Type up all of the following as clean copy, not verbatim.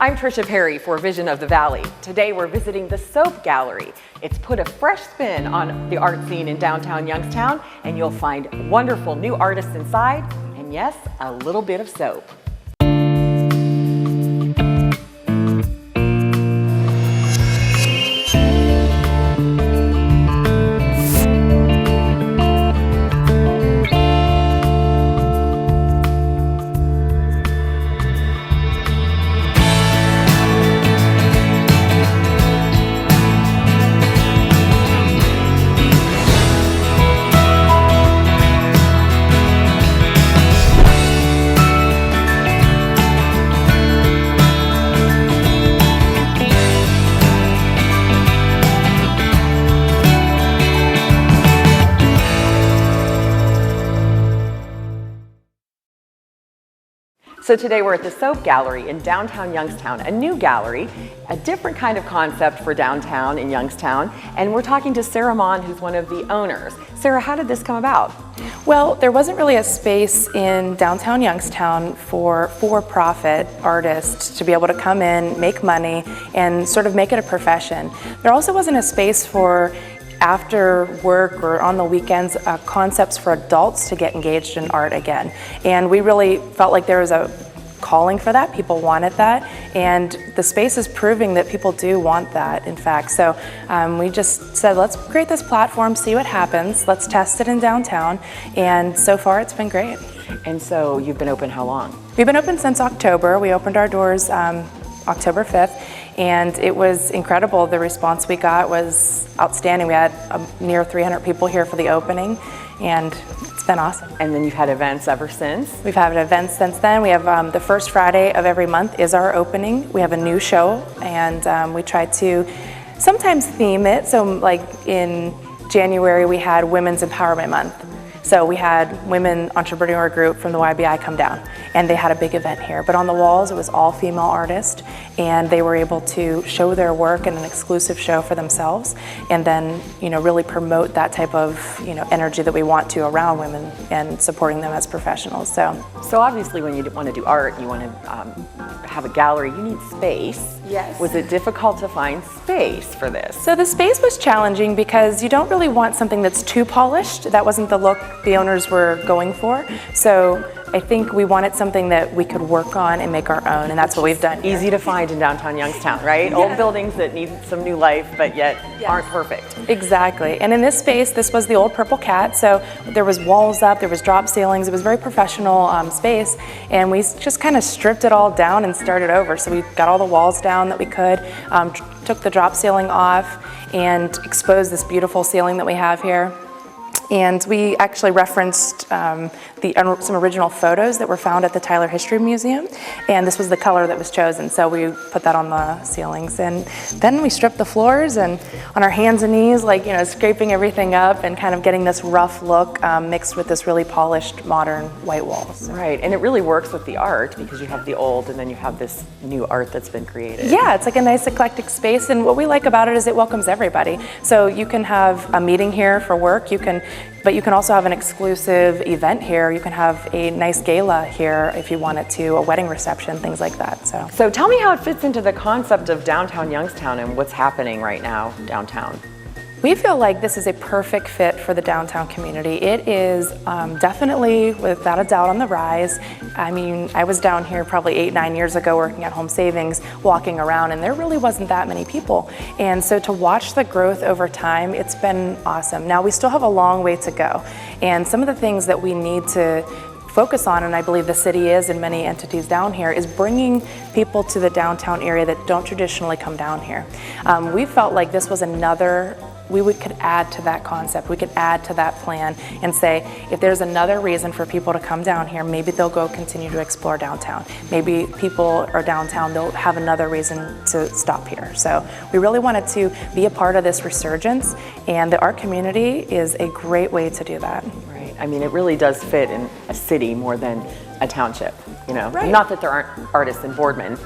I'm Tricia Perry for Vision of the Valley. Today we're visiting the Soap Gallery. It's put a fresh spin on the art scene in downtown Youngstown, and you'll find wonderful new artists inside, and yes, a little bit of soap. So today we're at the Soap Gallery in downtown Youngstown, a new gallery, a different kind of concept for downtown in Youngstown, and we're talking to Sarah Mon, who's one of the owners. Sarah, how did this come about? Well, there wasn't really a space in downtown Youngstown for for-profit artists to be able to come in, make money, and sort of make it a profession. There also wasn't a space for after work or on the weekends, concepts for adults to get engaged in art again. And we really felt like there was a calling for that. People wanted that, and the space is proving that people do want that, in fact. So we just said, let's create this platform, see what happens, let's test it in downtown, and so far it's been great. And so you've been open how long? We've been open since October. We opened our doors October 5th. And it was incredible. The response we got was outstanding. We had near 300 people here for the opening, and it's been awesome. And then you've had events ever since? We've had events since then. We have the first Friday of every month is our opening. We have a new show, and we try to sometimes theme it. So like in January, we had Women's Empowerment Month. So we had women entrepreneur group from the YBI come down, and they had a big event here. But on the walls, it was all female artists, and they were able to show their work in an exclusive show for themselves, and then really promote that type of energy that we want to around women and supporting them as professionals. So obviously, when you want to do art, you want to have a gallery. You need space. Yes. Was it difficult to find space for this? So the space was challenging because you don't really want something that's too polished. That wasn't the look the owners were going for. So I think we wanted something that we could work on and make our own, and that's what we've done here. Easy to find in downtown Youngstown, right? Yeah. Old buildings that need some new life, but yet aren't perfect. Exactly. And in this space, this was the old Purple Cat, so there was walls up, there was drop ceilings. It was a very professional space, and we just kind of stripped it all down and started over. So we got all the walls down that we could, took the drop ceiling off, and exposed this beautiful ceiling that we have here. And we actually referenced some original photos that were found at the Tyler History Museum, and this was the color that was chosen, so we put that on the ceilings. And then we stripped the floors, and on our hands and knees, scraping everything up and kind of getting this rough look mixed with this really polished modern white walls. Right, and it really works with the art because you have the old and then you have this new art that's been created. Yeah, it's like a nice eclectic space, and what we like about it is it welcomes everybody. So you can have a meeting here for work, but you can also have an exclusive event here. You can have a nice gala here if you wanted to, a wedding reception, things like that. So tell me how it fits into the concept of downtown Youngstown and what's happening right now downtown. We feel like this is a perfect fit for the downtown community. It is definitely, without a doubt, on the rise. I mean, I was down here probably 8-9 years ago working at Home Savings, walking around, and there really wasn't that many people. And so to watch the growth over time, it's been awesome. Now, we still have a long way to go. And some of the things that we need to focus on, and I believe the city is and many entities down here, is bringing people to the downtown area that don't traditionally come down here. We felt like this was we could add to that concept, we could add to that plan and say, if there's another reason for people to come down here, maybe they'll go continue to explore downtown. Maybe people are downtown, they'll have another reason to stop here. So we really wanted to be a part of this resurgence, and the art community is a great way to do that. Right, I mean, it really does fit in a city more than a township, you know? Right. Not that there aren't artists in Boardman,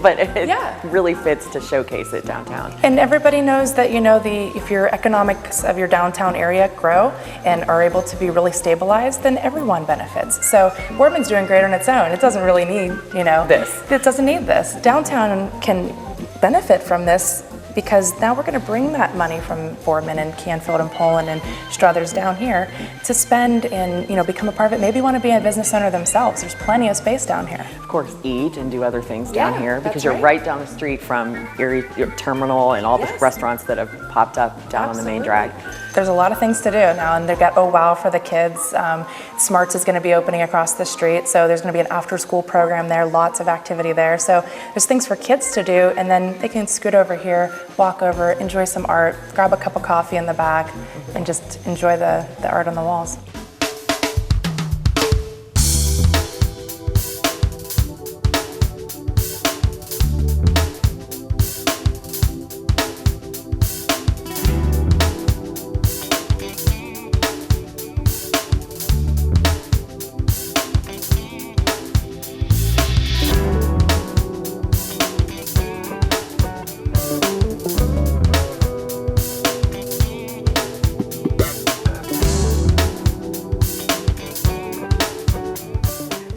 but it really fits to showcase it downtown. And everybody knows that, you know, if your economics of your downtown area grow and are able to be really stabilized, then everyone benefits. So Boardman's doing great on its own. It doesn't really need, you know, it doesn't need this. Downtown can benefit from this because now we're going to bring that money from Boardman and Canfield and Poland and Struthers down here to spend and, you know, become a part of it. Maybe want to be a business owner themselves. There's plenty of space down here. Of course, eat and do other things down here because that's you're right down the street from Erie Terminal and all the restaurants that have popped up down on the main drag. There's a lot of things to do now, and they've got Oh Wow for the kids. Smarts is going to be opening across the street, so there's going to be an after-school program there, lots of activity there. So there's things for kids to do, and then they can scoot over here, walk over, enjoy some art, grab a cup of coffee in the back, and just enjoy the art on the walls.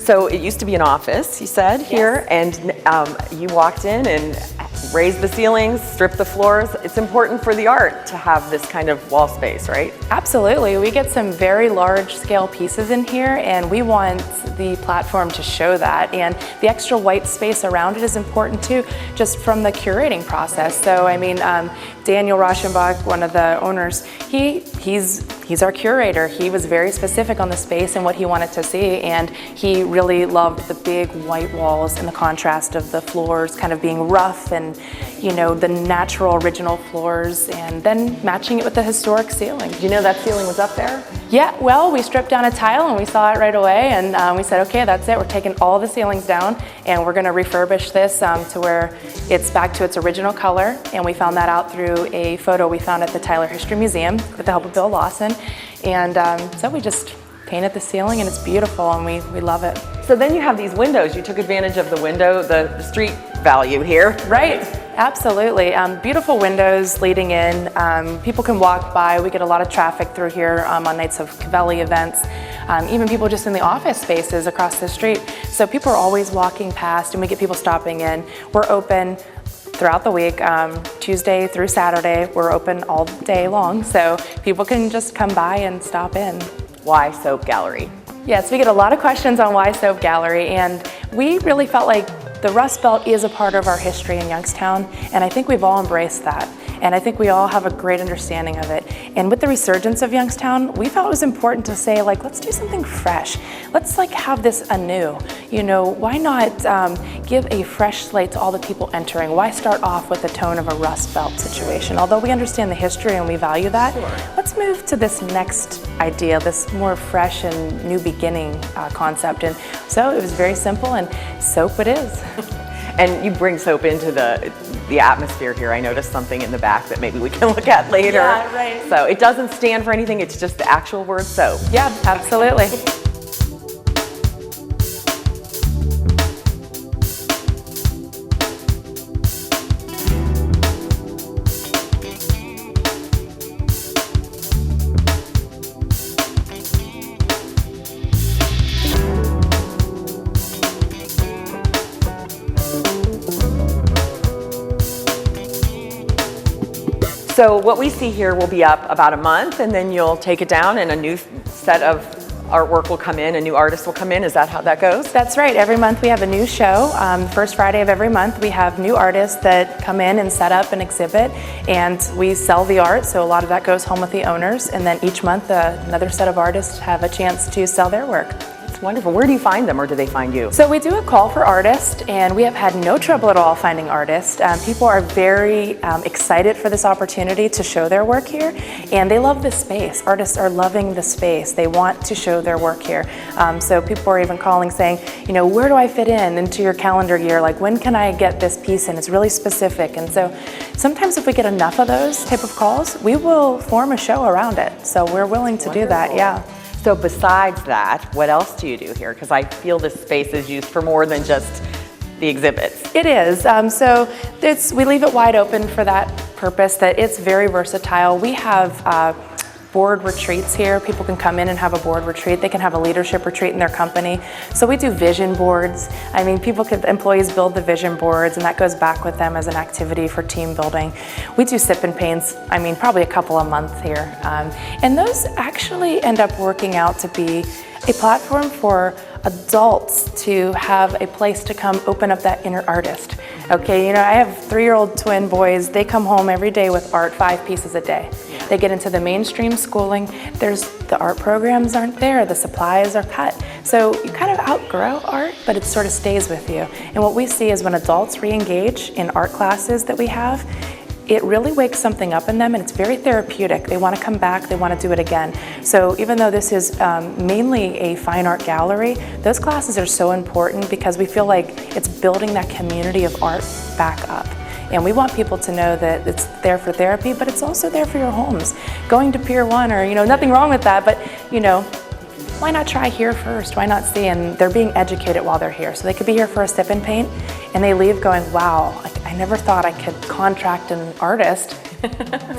So it used to be an office, you said, here, and you walked in and raised the ceilings, stripped the floors. It's important for the art to have this kind of wall space, right? Absolutely. We get some very large scale pieces in here, and we want the platform to show that. And the extra white space around it is important too, just from the curating process. So, I mean, Daniel Rauschenbach, one of the owners, he's our curator. He was very specific on the space and what he wanted to see, and he really loved the big white walls and the contrast of the floors kind of being rough and, you know, the natural original floors, and then matching it with the historic ceiling. Did you know that ceiling was up there? Yeah, well, we stripped down a tile and we saw it right away, and we said, okay, that's it. We're taking all the ceilings down and we're going to refurbish this to where it's back to its original color. And we found that out through a photo we found at the Tyler History Museum with the help of Bill Lawson. And so we just painted the ceiling, and it's beautiful, and we love it. So then you have these windows. You took advantage of the window, the street value here. Right, absolutely. Beautiful windows leading in. People can walk by. We get a lot of traffic through here on nights of Cavelli events. Even people just in the office spaces across the street. So people are always walking past, and we get people stopping in. We're open throughout the week, Tuesday through Saturday. We're open all day long, so people can just come by and stop in. Why Soap Gallery? Yes, we get a lot of questions on why Soap Gallery, and we really felt like the Rust Belt is a part of our history in Youngstown, and I think we've all embraced that. And I think we all have a great understanding of it. And with the resurgence of Youngstown, we felt it was important to say, like, let's do something fresh. Let's have this anew. You know, why not give a fresh slate to all the people entering? Why start off with the tone of a Rust Belt situation? Although we understand the history and we value that, let's move to this next idea, this more fresh and new beginning concept. And so it was very simple, and soap it is. And you bring soap into the atmosphere here. I noticed something in the back that maybe we can look at later. Yeah, right. So it doesn't stand for anything, it's just the actual word soap. Yeah, absolutely. So what we see here will be up about a month, and then you'll take it down and a new set of artwork will come in, a new artist will come in. Is that how that goes? That's right. Every month we have a new show. First Friday of every month we have new artists that come in and set up and exhibit, and we sell the art, so a lot of that goes home with the owners, and then each month another set of artists have a chance to sell their work. It's wonderful. Where do you find them, or do they find you? So we do a call for artists, and we have had no trouble at all finding artists. People are very excited for this opportunity to show their work here, and they love this space. Artists are loving the space. They want to show their work here. So people are even calling saying, you know, where do I fit into your calendar year? Like, when can I get this piece in? It's really specific. And so sometimes if we get enough of those type of calls, we will form a show around it. So we're willing to do that, yeah. So besides that, what else do you do here? Because I feel this space is used for more than just the exhibits. It is. We leave it wide open for that purpose, that it's very versatile. We have board retreats here. People can come in and have a board retreat. They can have a leadership retreat in their company. So we do vision boards. I mean, employees build the vision boards, and that goes back with them as an activity for team building. We do sip and paints, I mean, probably a couple a month here. And those actually end up working out to be a platform for adults to have a place to come open up that inner artist. Okay, you know, I have 3-year-old twin boys. They come home every day with art, 5 pieces a day. They get into the mainstream schooling. The art programs aren't there. The supplies are cut. So you kind of outgrow art, but it sort of stays with you. And what we see is when adults re-engage in art classes that we have, it really wakes something up in them, and it's very therapeutic. They want to come back, they want to do it again. So even though this is mainly a fine art gallery, those classes are so important because we feel like it's building that community of art back up. And we want people to know that it's there for therapy, but it's also there for your homes. Going to Pier 1, or, you know, nothing wrong with that, but, you know, why not try here first? Why not see? And they're being educated while they're here. So they could be here for a sip and paint, and they leave going, wow, I never thought I could contract an artist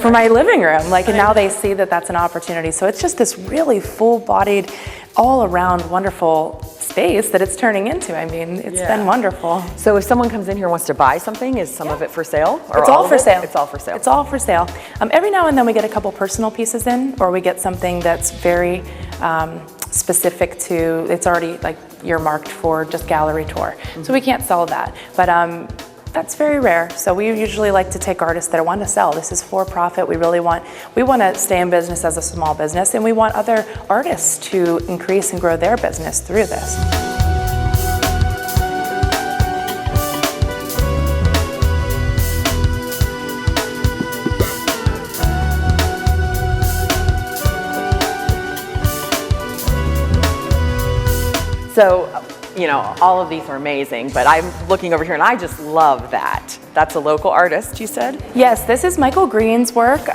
for my living room. And now they see that that's an opportunity. So it's just this really full-bodied, all-around wonderful space that it's turning into. I mean, it's been wonderful. So if someone comes in here and wants to buy something, is some of it for sale? Or it's all for sale. It's all for sale. It's all for sale. Every now and then we get a couple personal pieces in, or we get something that's very specific to, it's already like earmarked for just gallery tour. So we can't sell that. But that's very rare. So we usually like to take artists that want to sell. This is for profit. We want to stay in business as a small business, and we want other artists to increase and grow their business through this. So, you know, all of these are amazing, but I'm looking over here and I just love that. That's a local artist, you said? Yes, this is Michael Green's work.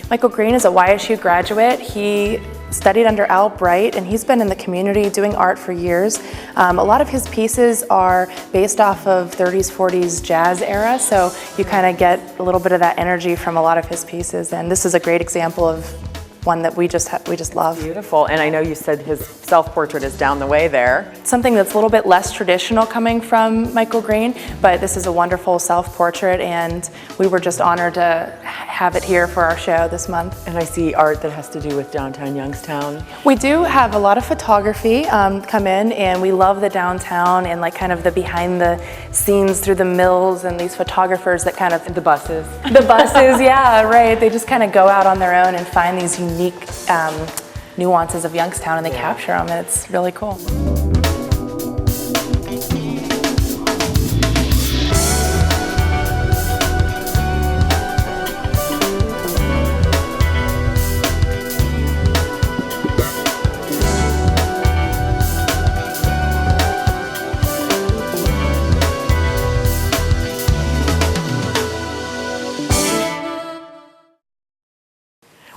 Michael Green is a YSU graduate. He studied under Al Bright, and he's been in the community doing art for years. A lot of his pieces are based off of 30s, 40s jazz era, so you kind of get a little bit of that energy from a lot of his pieces, and this is a great example of one that we just love. Beautiful, and I know you said his self-portrait is down the way there. Something that's a little bit less traditional coming from Michael Green, but this is a wonderful self-portrait, and we were just honored to have it here for our show this month. And I see art that has to do with downtown Youngstown. We do have a lot of photography come in, and we love the downtown and like kind of the behind the scenes through the mills, and these photographers that kind of... The buses. The buses, yeah, right. They just kind of go out on their own and find these unique nuances of Youngstown, and they capture them, and it's really cool.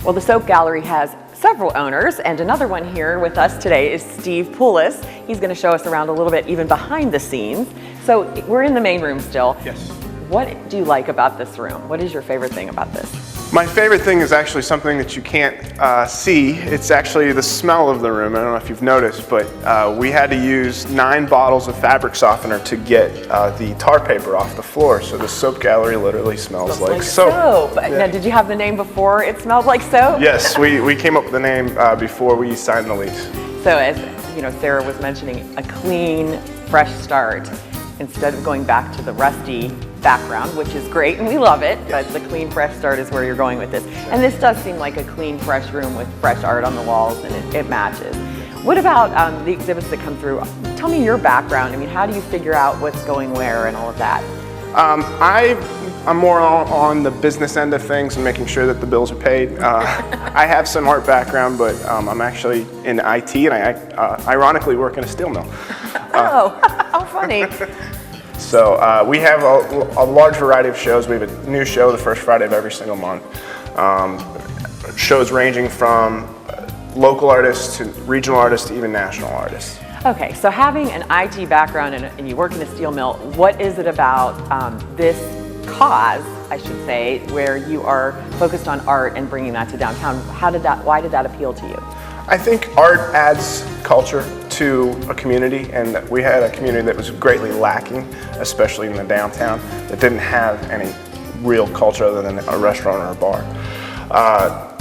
Well, the Soap Gallery has several owners, and another one here with us today is Steve Poulos. He's going to show us around a little bit even behind the scenes. So we're in the main room still. Yes. What do you like about this room? What is your favorite thing about this? My favorite thing is actually something that you can't see. It's actually the smell of the room. I don't know if you've noticed, but we had to use 9 bottles of fabric softener to get the tar paper off the floor. So the Soap Gallery literally smells like soap. Yeah. Now, did you have the name before it smelled like soap? Yes, we came up with the name before we signed the lease. So as you know, Sarah was mentioning, a clean, fresh start instead of going back to the rusty background, which is great and we love it, but the clean, fresh start is where you're going with this. And this does seem like a clean, fresh room with fresh art on the walls, and it matches. What about the exhibits that come through? Tell me your background. I mean, how do you figure out what's going where and all of that? I'm more on the business end of things and making sure that the bills are paid. I have some art background, but I'm actually in IT, and I ironically work in a steel mill. Oh, how funny. So we have a large variety of shows. We have a new show the first Friday of every single month. Shows ranging from local artists to regional artists to even national artists. Okay, so having an IT background and you work in a steel mill, what is it about this cause, I should say, where you are focused on art and bringing that to downtown? Why did that appeal to you? I think art adds culture to a community, and we had a community that was greatly lacking, especially in the downtown, that didn't have any real culture other than a restaurant or a bar.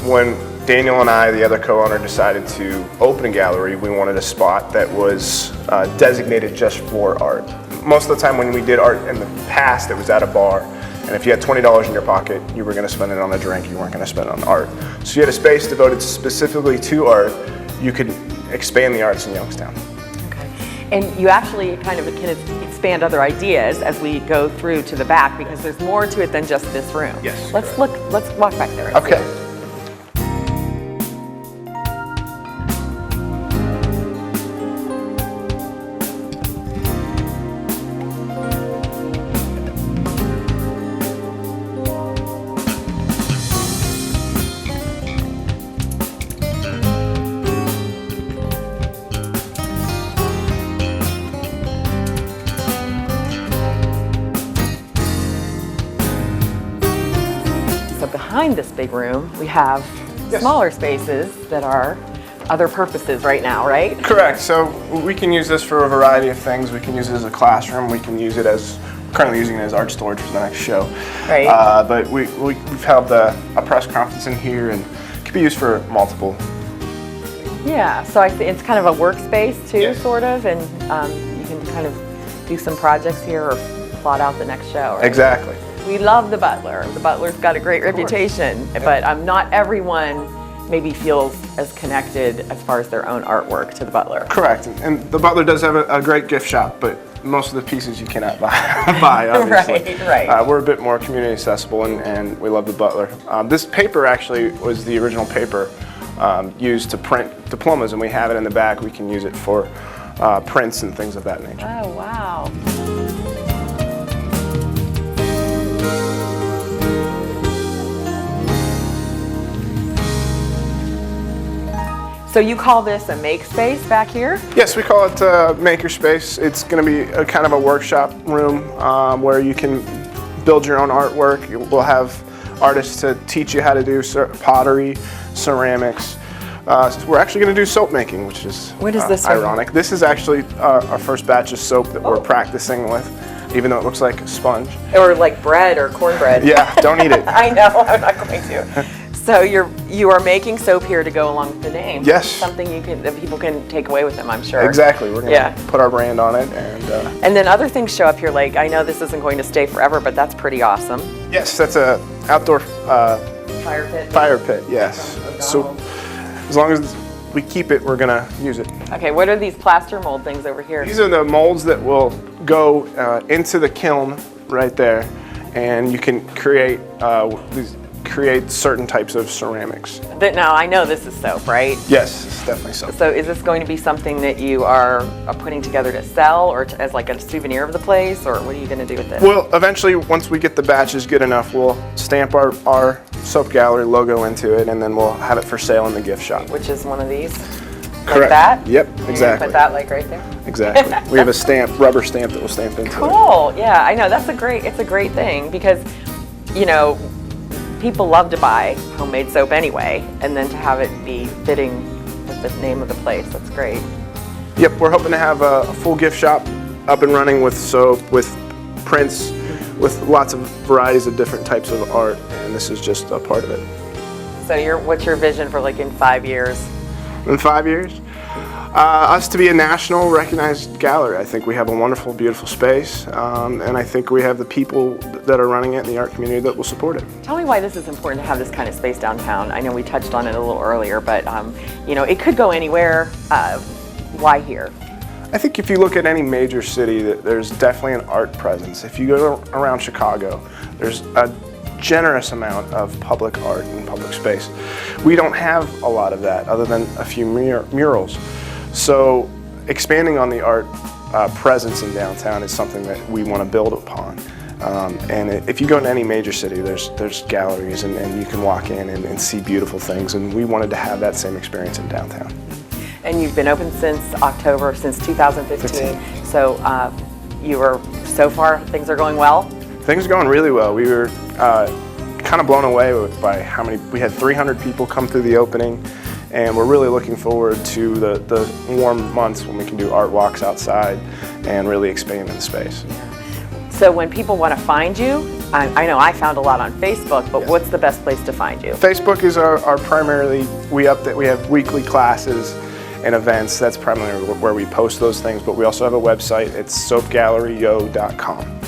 When Daniel and I, the other co-owner, decided to open a gallery, we wanted a spot that was designated just for art. Most of the time when we did art in the past, it was at a bar, and if you had $20 in your pocket, you were going to spend it on a drink, you weren't going to spend it on art. So you had a space devoted specifically to art, you could expand the arts in Youngstown. Okay. And you actually kind of can expand other ideas as we go through to the back, because there's more to it than just this room. Yes. Let's walk back there. Okay. So behind this big room, we have smaller spaces that are other purposes right now, right? Correct. So we can use this for a variety of things. We can use it as a classroom. We can use it as, currently using it as art storage for the next show. Right. But we've held a press conference in here, and it can be used for multiple. Yeah, so it's kind of a workspace too, Yes. sort of, and you can kind of do some projects here or plot out the next show. Right? Exactly. We love the Butler. The Butler's got a great reputation, but not everyone maybe feels as connected as far as their own artwork to the Butler. Correct. And the Butler does have a great gift shop, but most of the pieces you cannot buy obviously. Right. We're a bit more community accessible, and we love the Butler. This paper actually was the original paper used to print diplomas, and we have it in the back. We can use it for prints and things of that nature. Oh, wow. So you call this a make space back here? Yes, we call it Makerspace. It's going to be a kind of a workshop room where you can build your own artwork. We'll have artists to teach you how to do pottery, ceramics. So we're actually going to do soap making, which is What is this ironic. This is actually our first batch of soap that we're practicing with, even though it looks like a sponge. Or like bread or cornbread. Yeah, don't eat it. I know, I'm not going to. So you are making soap here to go along with the name. Yes. Something that people can take away with them, I'm sure. Exactly. We're going to put our brand on it. And then other things show up here, like, I know this isn't going to stay forever, but that's pretty awesome. Yes, that's a outdoor Fire pit. fire pit, yes. So as long as we keep it, we're going to use it. Okay, what are these plaster mold things over here? These are the molds that will go into the kiln right there, and you can create certain types of ceramics. Now, I know this is soap, right? Yes, it's definitely so. So is this going to be something that you are putting together to sell, or as like a souvenir of the place, or what are you going to do with this? Well, eventually, once we get the batches good enough, we'll stamp our Soap Gallery logo into it, and then we'll have it for sale in the gift shop. Which is one of these? Correct. Like that? Yep, You're exactly. gonna put that like right there? Exactly. We have a rubber stamp that we'll stamp into it. Cool. Yeah, I know. It's a great thing because, you know, people love to buy homemade soap anyway, and then to have it be fitting with the name of the place, that's great. Yep, we're hoping to have a full gift shop up and running with soap, with prints, with lots of varieties of different types of art, and this is just a part of it. So what's your vision for like in 5 years? In 5 years? Us to be a national recognized gallery. I think we have a wonderful, beautiful space, and I think we have the people that are running it in the art community that will support it. Tell me why this is important to have this kind of space downtown. I know we touched on it a little earlier, but you know, it could go anywhere. Why here? I think if you look at any major city, there's definitely an art presence. If you go around Chicago, there's a generous amount of public art and public space. We don't have a lot of that other than a few murals. So expanding on the art presence in downtown is something that we want to build upon. And if you go into any major city, there's galleries and you can walk in and see beautiful things, and we wanted to have that same experience in downtown. And you've been open since October, since 2015. So so far, things are going well? Things are going really well. We were kind of blown away by how many, we had 300 people come through the opening, and we're really looking forward to the warm months when we can do art walks outside and really expand the space. So when people want to find you, I know I found a lot on Facebook, but what's the best place to find you? Facebook is our primarily, we have weekly classes and events. That's primarily where we post those things, but we also have a website. It's soapgalleryyo.com.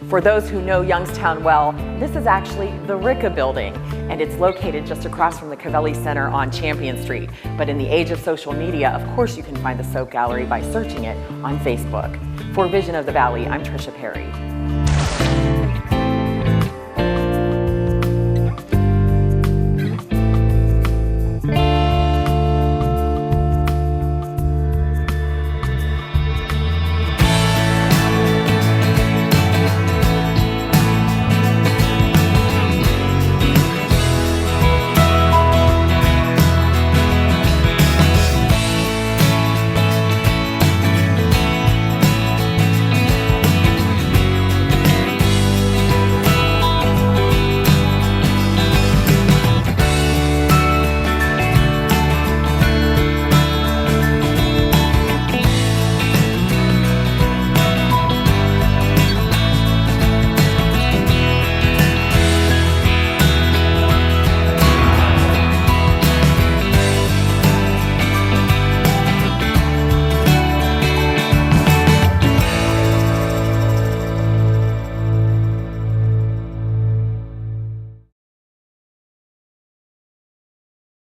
For those who know Youngstown well, this is actually the Ricca Building, and it's located just across from the Covelli Center on Champion Street. But in the age of social media, of course you can find the Soap Gallery by searching it on Facebook. For Vision of the Valley, I'm Tricia Perry.